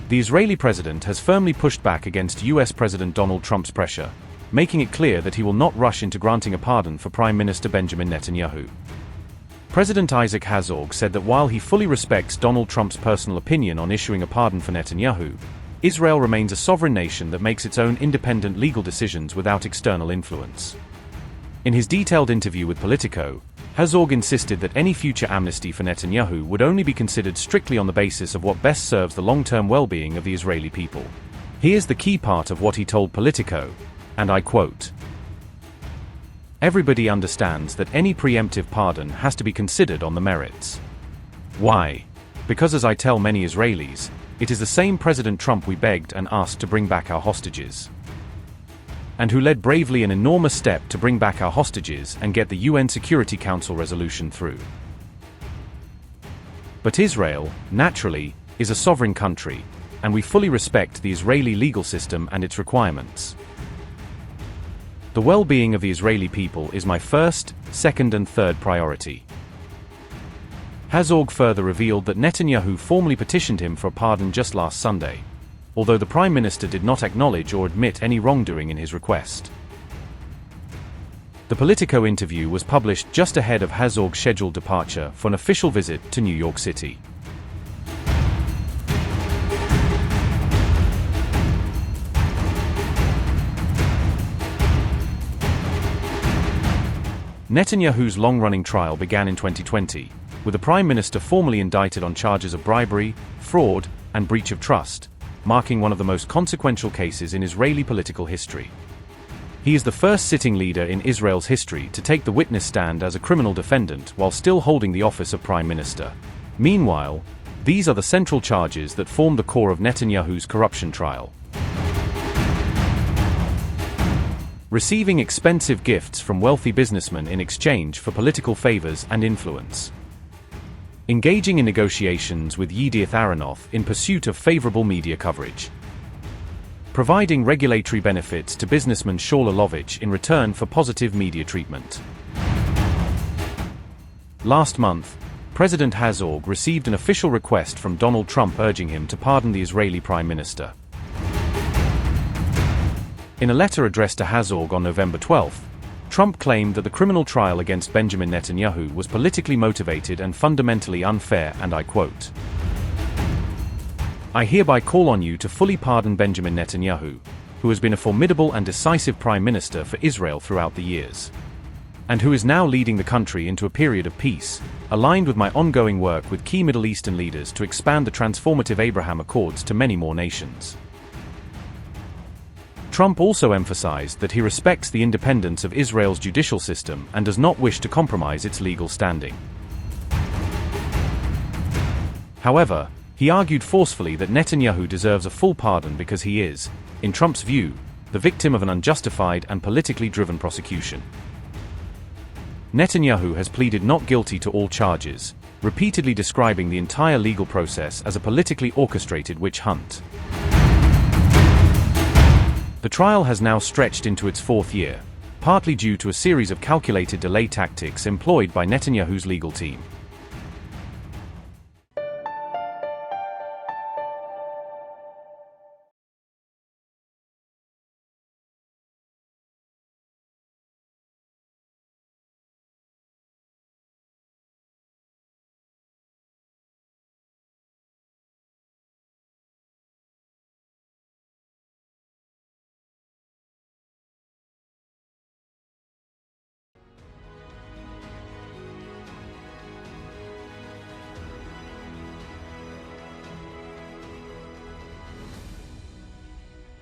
The Israeli president has firmly pushed back against US President Donald Trump's pressure, making it clear that he will not rush into granting a pardon for Prime Minister Benjamin Netanyahu. President Isaac Herzog said that while he fully respects Donald Trump's personal opinion on issuing a pardon for Netanyahu, Israel remains a sovereign nation that makes its own independent legal decisions without external influence. In his detailed interview with Politico, Herzog insisted that any future amnesty for Netanyahu would only be considered strictly on the basis of what best serves the long-term well-being of the Israeli people. Here's the key part of what he told Politico, and I quote, "Everybody understands that any preemptive pardon has to be considered on the merits. Why? Because as I tell many Israelis, it is the same President Trump we begged and asked to bring back our hostages. And who led bravely an enormous step to bring back our hostages and get the UN Security Council resolution through. But Israel, naturally, is a sovereign country, and we fully respect the Israeli legal system and its requirements. The well-being of the Israeli people is my first, second and third priority." Herzog further revealed that Netanyahu formally petitioned him for a pardon just last Sunday, although the Prime Minister did not acknowledge or admit any wrongdoing in his request. The Politico interview was published just ahead of Herzog's scheduled departure for an official visit to New York City. Netanyahu's long-running trial began in 2020, with the Prime Minister formally indicted on charges of bribery, fraud, and breach of trust, marking one of the most consequential cases in Israeli political history. He is the first sitting leader in Israel's history to take the witness stand as a criminal defendant while still holding the office of Prime Minister. Meanwhile, these are the central charges that form the core of Netanyahu's corruption trial. Receiving expensive gifts from wealthy businessmen in exchange for political favors and influence. Engaging in negotiations with Yedioth Ahronoth in pursuit of favorable media coverage. Providing regulatory benefits to businessman Shaul Alovich in return for positive media treatment. Last month, President Herzog received an official request from Donald Trump urging him to pardon the Israeli Prime Minister. In a letter addressed to Herzog on November 12, Trump claimed that the criminal trial against Benjamin Netanyahu was politically motivated and fundamentally unfair, and I quote, "I hereby call on you to fully pardon Benjamin Netanyahu, who has been a formidable and decisive prime minister for Israel throughout the years, and who is now leading the country into a period of peace, aligned with my ongoing work with key Middle Eastern leaders to expand the transformative Abraham Accords to many more nations." Trump also emphasized that he respects the independence of Israel's judicial system and does not wish to compromise its legal standing. However, he argued forcefully that Netanyahu deserves a full pardon because he is, in Trump's view, the victim of an unjustified and politically driven prosecution. Netanyahu has pleaded not guilty to all charges, repeatedly describing the entire legal process as a politically orchestrated witch hunt. The trial has now stretched into its fourth year, partly due to a series of calculated delay tactics employed by Netanyahu's legal team.